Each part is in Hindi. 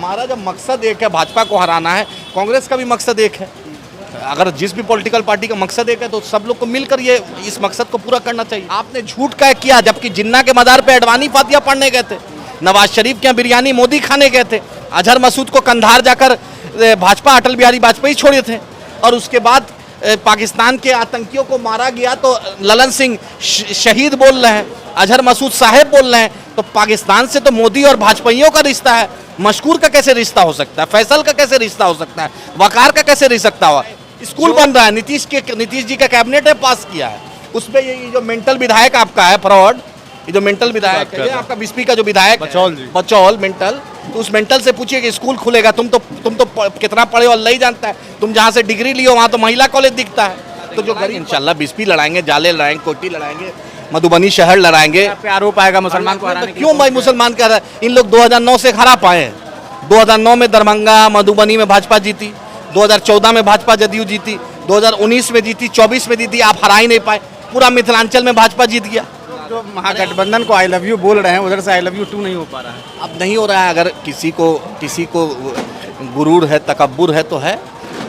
हमारा जब मकसद एक है, भाजपा को हराना है, कांग्रेस का भी मकसद एक है। अगर जिस भी पॉलिटिकल पार्टी का मकसद एक है तो सब लोग को मिलकर ये इस मकसद को पूरा करना चाहिए। आपने झूठ का किया, जबकि जिन्ना के मज़ार पे अडवाणी फातिया पढ़ने गए थे, नवाज शरीफ के यहाँ बिरयानी मोदी खाने गए थे, अजहर मसूद को कंधार जाकर भाजपा अटल बिहारी वाजपेयी छोड़े थे, और उसके बाद पाकिस्तान के आतंकियों को मारा गया तो ललन सिंह शहीद बोल रहे हैं, अजहर मसूद साहेब बोल रहे हैं। तो पाकिस्तान से तो मोदी और भाजपाइयों का रिश्ता है, मशकूर का कैसे रिश्ता हो सकता है, फैसल का कैसे रिश्ता हो सकता है, वकार का कैसे रिश्ता हुआ। स्कूल बन रहा है, नीतीश जी का कैबिनेट ने पास किया है, उस पर ये जो मेंटल विधायक आपका है फ्रॉड, ये जो मेंटल विधायक है आपका बीसपी का जो विधायक बचौल मेंटल, तो उस मेंटल से पूछिए कि स्कूल खुलेगा। तुम तो कितना पढ़े हो अल्लाह ही जानता है, तुम जहाँ से डिग्री लियो वहाँ तो महिला कॉलेज दिखता है। तो जो गरीब इंशाल्लाह बीसपी लड़ाएंगे, जाले लड़ाएंगे, कोटी लड़ाएंगे, मधुबनी शहर लड़ाएंगे। आरोप आएगा मुसलमान को हराने, क्यों भाई मुसलमान कह रहा है? इन लोग 2009 से हरा पाए हैं। 2009 में दरभंगा मधुबनी में भाजपा जीती, 2014 में भाजपा जदयू जीती, 2019 में जीती, 24 में जीती, आप हरा ही नहीं पाए। पूरा मिथिलांचल में भाजपा जीत गया। जो महागठबंधन को आई लव यू बोल रहे हैं, उधर से आई लव यू 2 नहीं हो पा रहा है। अब नहीं हो रहा है। अगर किसी को गुरूर है, तकब्बुर है तो है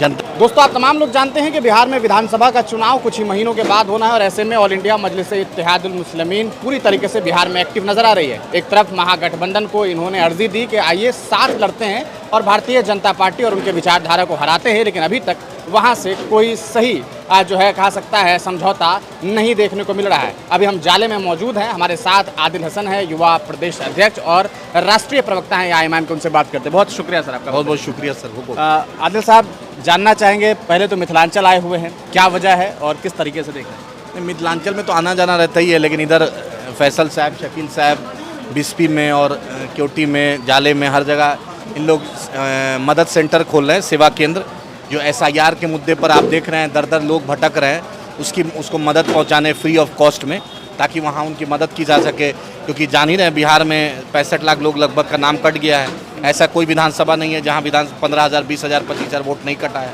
जनता। दोस्तों, आप तमाम लोग जानते हैं कि बिहार में विधानसभा का चुनाव कुछ ही महीनों के बाद होना है, और ऐसे में ऑल इंडिया मजलिस-ए-इत्तेहादुल मुस्लिमीन पूरी तरीके से बिहार में एक्टिव नजर आ रही है। एक तरफ महागठबंधन को इन्होंने अर्जी दी कि आइए साथ लड़ते हैं और भारतीय जनता पार्टी और उनके विचारधारा को हराते हैं, लेकिन अभी तक वहाँ से कोई सही जो है कहा सकता है समझौता नहीं देखने को मिल रहा है। अभी हम जाले में मौजूद हैं, हमारे साथ आदिल हसन है, युवा प्रदेश अध्यक्ष और राष्ट्रीय प्रवक्ता हैं IMIM के, उनसे बात करते हैं। बहुत शुक्रिया सर आपका। बहुत बहुत शुक्रिया सर। आदिल साहब, जानना चाहेंगे, पहले तो मिथिलांचल आए हुए हैं, क्या वजह है और किस तरीके से देख रहे हैं? मिथिलांचल में तो आना जाना रहता ही है, लेकिन इधर फैसल साहब, शकील साहब, बिस्पी में और क्योटी में, जाले में, हर जगह इन लोग मदद सेंटर खोल रहे हैं, सेवा केंद्र। जो SIR के मुद्दे पर आप देख रहे हैं दर लोग भटक रहे हैं, उसको मदद पहुंचाने फ्री ऑफ कॉस्ट में, ताकि वहां उनकी मदद की जा सके। क्योंकि जान ही रहे हैं बिहार में 65 लाख लोग लगभग का नाम कट गया है। ऐसा कोई विधानसभा नहीं है जहां 15,000, 20,000, 25,000 वोट नहीं कटा है।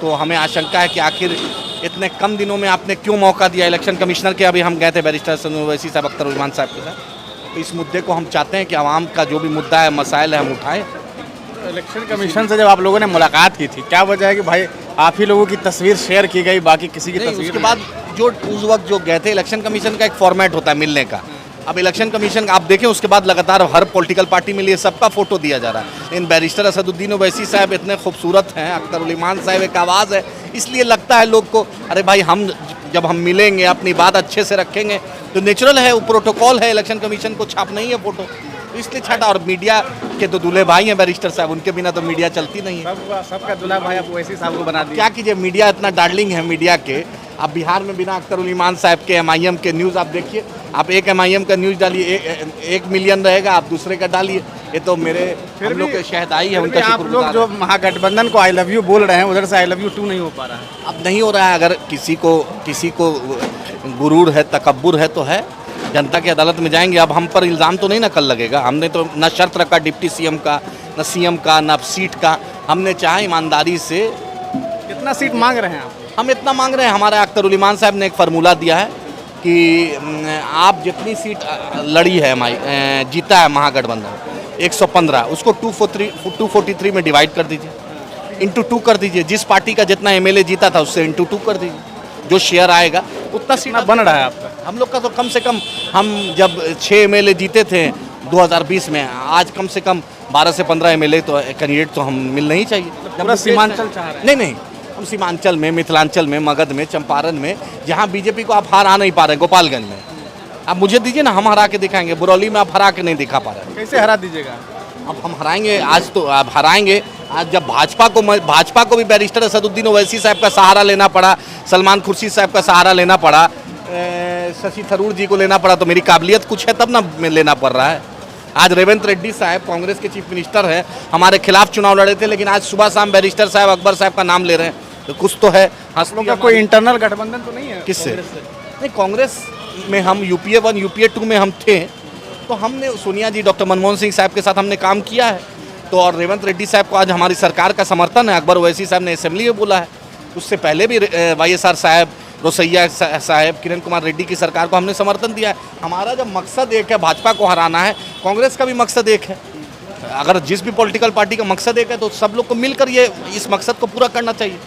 तो हमें आशंका है कि आखिर इतने कम दिनों में आपने क्यों मौका दिया। इलेक्शन कमिश्नर के अभी हम गए थे बैरिस्टर ओवैसी साहब, अख्तर-उल-इमान साहब के साथ। तो इस मुद्दे को हम चाहते हैं कि आवाम का जो भी मुद्दा है, मसाइल है, हम उठाएं। इलेक्शन कमीशन से जब आप लोगों ने मुलाकात की थी, क्या वजह है कि भाई आप ही लोगों की तस्वीर शेयर की गई, बाकी किसी की तस्वीर? उसके बाद जो उस वक्त जो गए थे, इलेक्शन कमीशन का एक फॉर्मेट होता है मिलने का। अब इलेक्शन कमीशन आप देखें, उसके बाद लगातार हर पॉलिटिकल पार्टी में लिए सबका फोटो दिया जा रहा है। इन बैरिस्टर असदुद्दीन ओवैसी साहब इतने खूबसूरत हैं, अख्तर-उल-इमान साहब एक आवाज़ है, इसलिए लगता है लोग को अरे भाई जब हम मिलेंगे, अपनी बात अच्छे से रखेंगे तो नेचुरल है, वो प्रोटोकॉल है, इलेक्शन कमीशन को छाप नहीं है फोटो, तो इसलिए छाटा। और मीडिया के तो दूल्हे भाई हैं बैरिस्टर साहब, उनके बिना तो मीडिया चलती नहीं है। सबका दूल्हा भाई अब ओवैसी साहब को बना दिया। क्या कीजिए, मीडिया इतना डार्लिंग है मीडिया के। आप बिहार में बिना अख्तर-उल-इमान साहब के MIM के न्यूज़ आप देखिए, आप एक MIM का न्यूज़ डालिए 1 मिलियन रहेगा, आप दूसरे का डालिए। ये तो मेरे हम लोग के शहदाई है, उनका आप लोग जो महागठबंधन को आई लव यू बोल रहे हैं, उधर से आई लव यू 2 नहीं हो पा रहा है। अब नहीं हो रहा है। अगर किसी को गुरूर है, तकब्बुर है तो है, जनता की अदालत में जाएंगे। अब हम पर इल्ज़ाम तो नहीं ना कल लगेगा। हमने तो न शर्त रखा डिप्टी CM का, न CM का, न सीट का। हमने चाहा ईमानदारी से। कितना सीट मांग रहे हैं आप? हम इतना मांग रहे हैं। हमारा अख्तर-उल-इमान साहब ने एक फार्मूला दिया है कि आप जितनी सीट लड़ी है, जीता है महागठबंधन 115, उसको 243 में डिवाइड कर दीजिए, इंटू 2 कर दीजिए। जिस पार्टी का जितना MLA जीता था उससे इंटू 2 कर दीजिए, जो शेयर आएगा उतना सीट बन रहा है आपका। हम लोग का तो कम से कम, हम जब 6 MLA जीते थे 2020 में, आज कम से कम 12 से 15 MLA तो कैंडिडेट तो हम मिलना ही चाहिए। पूरा सीमांचल चाह रहे हैं? नहीं, हम सीमांचल में, मिथिलांचल में, मगध में, चंपारण में, जहाँ BJP को आप हरा नहीं पा रहे, गोपालगंज में आप मुझे दीजिए ना, हम हरा के दिखाएंगे। बुरौली में आप हरा के नहीं दिखा पा रहे। कैसे हरा दीजिएगा? अब हम हराएंगे, आज तो आप हराएंगे। आज जब भाजपा को भी बैरिस्टर असदुद्दीन ओवैसी साहब का सहारा लेना पड़ा, सलमान खुर्शीद साहब का सहारा लेना पड़ा, शशि थरूर जी को लेना पड़ा, तो मेरी काबिलियत कुछ है तब ना लेना पड़ रहा है। आज रेवंत रेड्डी साहब कांग्रेस के चीफ मिनिस्टर हैं, हमारे खिलाफ चुनाव लड़े थे, लेकिन आज सुबह शाम बैरिस्टर साहब, अकबर साहब का नाम ले रहे हैं, तो कुछ तो है। हम का कोई इंटरनल गठबंधन तो नहीं है किससे? नहीं, कांग्रेस में हम UPA 1 UPA 2 में हम थे, तो हमने सोनिया जी, डॉक्टर मनमोहन सिंह साहब के साथ हमने काम किया है। तो और रेवंत रेड्डी साहब को आज हमारी सरकार का समर्थन है। अकबर ओवैसी साहब ने असेंबली में बोला है, उससे पहले भी YSR साहब, रोसैया साहब, किरण कुमार रेड्डी की सरकार को हमने समर्थन दिया है। हमारा जब मकसद एक है, भाजपा को हराना है, कांग्रेस का भी मकसद एक है। अगर जिस भी पॉलिटिकल पार्टी का मकसद एक है तो सब लोग को मिलकर ये इस मकसद को पूरा करना चाहिए।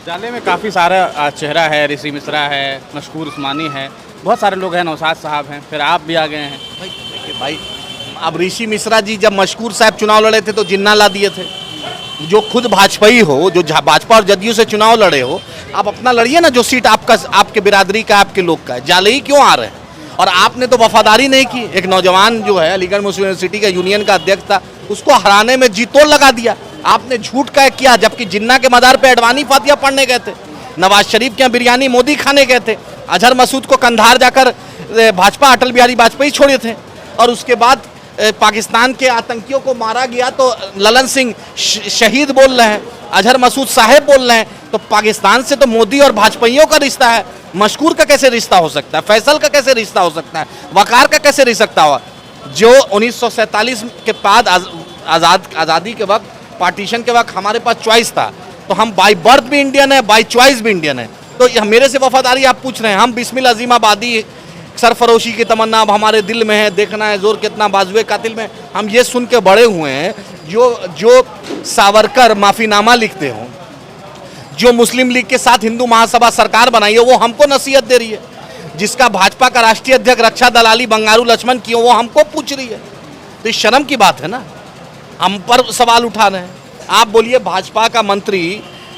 जाले में काफ़ी सारा चेहरा है, ऋषि मिश्रा है, मशकूर उस्मानी है, बहुत सारे लोग हैं, नौशाद साहब हैं, फिर आप भी आ गए हैं। भाई देखिए भाई, अब ऋषि मिश्रा जी जब मशकूर साहब चुनाव लड़े थे तो जिन्ना ला दिए थे। जो खुद भाजपाई हो, जो भाजपा और जदयू से चुनाव लड़े हो, आप अपना लड़िए ना, जो सीट आपका, आपके बिरादरी का, आपके लोग का है। जाले ही क्यों आ रहे हैं? और आपने तो वफादारी नहीं की। एक नौजवान जो है अलीगढ़ मुस्लिम यूनिवर्सिटी का यूनियन का अध्यक्ष था, उसको हराने में जी तोड़ लगा दिया। आपने झूठ का किया, जबकि जिन्ना के मदार पे अडवाणी फातिया पढ़ने गए थे, नवाज शरीफ के यहाँ बिरयानी मोदी खाने गए थे, अजहर मसूद को कंधार जाकर भाजपा अटल बिहारी वाजपेयी छोड़े थे, और उसके बाद पाकिस्तान के आतंकियों को मारा गया तो ललन सिंह शहीद बोल रहे हैं, अजहर मसूद साहेब बोल रहे हैं। तो पाकिस्तान से तो मोदी और भाजपाइयों का रिश्ता है, मशकूर का कैसे रिश्ता हो सकता है? फैसल का कैसे रिश्ता हो सकता है? वकार का कैसे रिश्ता हुआ? जो 1947 के बाद आज़ादी के वक्त, पार्टीशन के वक्त हमारे पास चॉइस था, तो हम बाई बर्थ भी इंडियन है, बाई चॉइस भी इंडियन है। तो मेरे से वफादारी आप पूछ रहे हैं। हम बिस्मिल अजीम आबादी, सरफरोशी की तमन्ना अब हमारे दिल में है, देखना है जोर कितना बाजुए कातिल में। हम ये सुन के बड़े हुए हैं। जो सावरकर माफीनामा लिखते हो, जो मुस्लिम लीग के साथ हिंदू महासभा सरकार बनाई है, वो हमको नसीहत दे रही है। जिसका भाजपा का राष्ट्रीय अध्यक्ष रक्षा दलाली बंगारू लक्ष्मण की, वो हमको पूछ रही है। तो इस शर्म की बात है ना, हम पर सवाल उठा रहे हैं। आप बोलिए, भाजपा का मंत्री,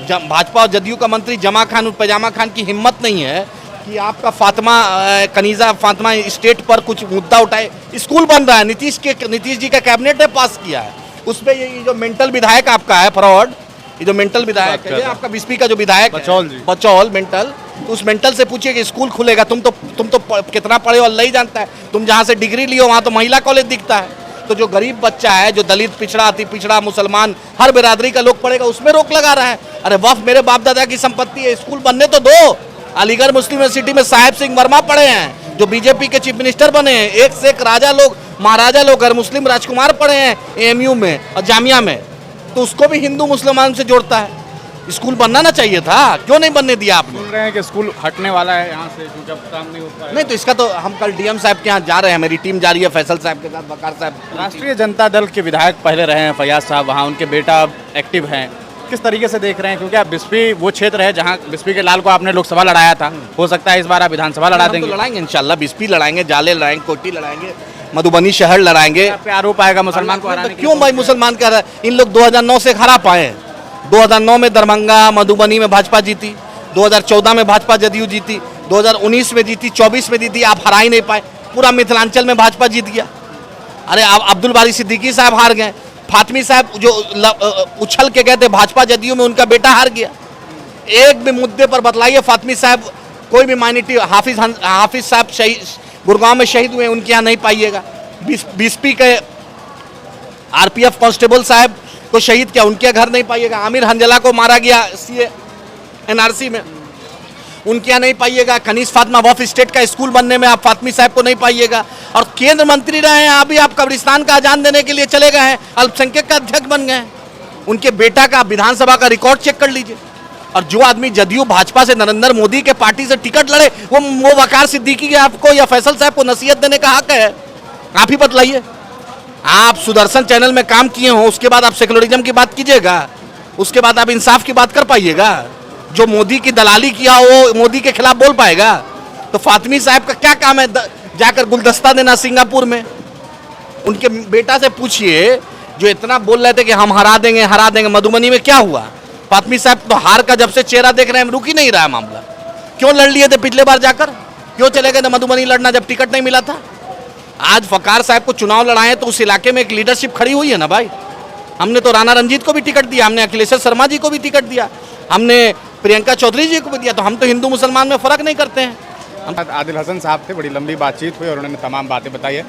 भाजपा और जदयू का मंत्री जमा खान पैजामा खान की हिम्मत नहीं है कि आपका कनीज़ा फातिमा स्टेट पर कुछ मुद्दा उठाए। स्कूल बन रहा है, नीतीश जी का कैबिनेट ने पास किया है, उस पर ये जो मेंटल विधायक आपका है फ्रॉड, ये जो मेंटल विधायक है आपका बिस्पी का जो विधायक बचौल मेंटल, तो उस मेंटल से पूछिए कि स्कूल खुलेगा। तुम तो कितना पढ़े हो अल्लाह ही जानता है। तुम जहाँ से डिग्री लियो वहाँ तो महिला कॉलेज दिखता है। तो जो गरीब बच्चा है, जो दलित, पिछड़ा, अति पिछड़ा, मुसलमान, हर बिरादरी का लोग पढ़ेगा, उसमें रोक लगा रहा है। अरे वफ मेरे बाप दादा की संपत्ति है, स्कूल बनने तो दो। अलीगढ़ मुस्लिम यूनिवर्सिटी में साहेब सिंह वर्मा पढ़े हैं, जो बीजेपी के चीफ मिनिस्टर बने हैं। एक से एक राजा लोग, महाराजा लोग, और मुस्लिम राजकुमार पढ़े हैं AMU में और जामिया में। तो उसको भी हिंदू मुसलमान से जोड़ता है। स्कूल बनना ना चाहिए था, क्यों नहीं बनने दिया आपने? सुन रहे हैं कि स्कूल हटने वाला है यहाँ से, जब काम नहीं होता है। नहीं, तो इसका तो हम कल DM साहब के यहाँ जा रहे हैं, मेरी टीम जा रही है फैसल साहब के साथ, वकार साहब। राष्ट्रीय जनता दल के विधायक पहले रहे हैं फैयाज साहब, वहाँ उनके बेटा अब एक्टिव हैं। किस तरीके से देख रहे हैं? क्योंकि आप बिस्पी वो क्षेत्र है जहाँ बिस्पी के लाल को आपने लोकसभा लड़ाया था, हो सकता है इस बार आप विधानसभा लड़ा देंगे। तो लड़ाएंगे इंशाल्लाह, बिस्पी लड़ाएंगे, जाले लड़ाएंगे, कोटी लड़ाएंगे, मधुबनी शहर लड़ाएंगे। आप पे आरोप आएगा मुसलमान को हराने? क्यों भाई मुसलमान कह रहा है? इन लोग 2009 से हरा पाए। 2009 में दरभंगा, मधुबनी में भाजपा जीती, 2014 में भाजपा जदयू जीती, 2019 में जीती, 24 में जीती, आप हरा ही नहीं पाए। पूरा मिथिलांचल में भाजपा जीत गया। अरे आप अब्दुल बारी सिद्दीकी साहब हार गए, फातमी साहब जो उछल के गए थे भाजपा जदयू में, उनका बेटा हार गया। एक भी मुद्दे पर बतलाइए, फातमी साहब कोई भी माइनॉरिटी, हाफिज साहब शहीद गुड़गांव में शहीद हुए, उनके यहाँ नहीं पाइएगा। बिस्पी के RPF कांस्टेबल साहब को शहीद किया, उनके घर नहीं पाइएगा। आमिर हंजला को मारा गया CA NRC में, उनके यहाँ नहीं पाइएगा। कनीज फातिमा वफ स्टेट का स्कूल बनने में आप फातमी साहब को नहीं पाइएगा। और केंद्र मंत्री रहे हैं, अभी आप कब्रिस्तान का अजान देने के लिए चले गए हैं, अल्पसंख्यक का अध्यक्ष बन गए हैं। उनके बेटा का विधानसभा का रिकॉर्ड चेक कर लीजिए। और जो आदमी जदयू भाजपा से, नरेंद्र मोदी के पार्टी से टिकट लड़े, वो वकार सिद्दीकी आपको या फैसल साहब को नसीहत देने का हक है? आप ही बतलाइए। आप सुदर्शन चैनल में काम किए हो, उसके बाद आप सेकुलरिज्म की बात कीजिएगा, उसके बाद आप इंसाफ की बात कर पाइएगा? जो मोदी की दलाली किया वो मोदी के खिलाफ बोल पाएगा? तो फातमी साहब का क्या काम है जाकर गुलदस्ता देना सिंगापुर में? उनके बेटा से पूछिए, जो इतना बोल रहे थे कि हम हरा देंगे, मधुबनी में क्या हुआ? फातमी साहब तो हार का जब से चेहरा देख रहे हैं, रुक ही नहीं रहा है मामला। क्यों लड़ लिए थे पिछले बार जाकर? क्यों चले गए थे मधुबनी लड़ना जब टिकट नहीं मिला था? आज फकार साहब को चुनाव लड़ाए तो उस इलाके में एक लीडरशिप खड़ी हुई है ना भाई। हमने तो राणा रंजीत को भी टिकट दिया, हमने अखिलेश शर्मा जी को भी टिकट दिया, हमने प्रियंका चौधरी जी को भी दिया। तो हम तो हिंदू मुसलमान में फ़र्क नहीं करते हैं। आदिल हसन साहब थे, बड़ी लंबी बातचीत हुई और उन्होंने तमाम बातें बताई है।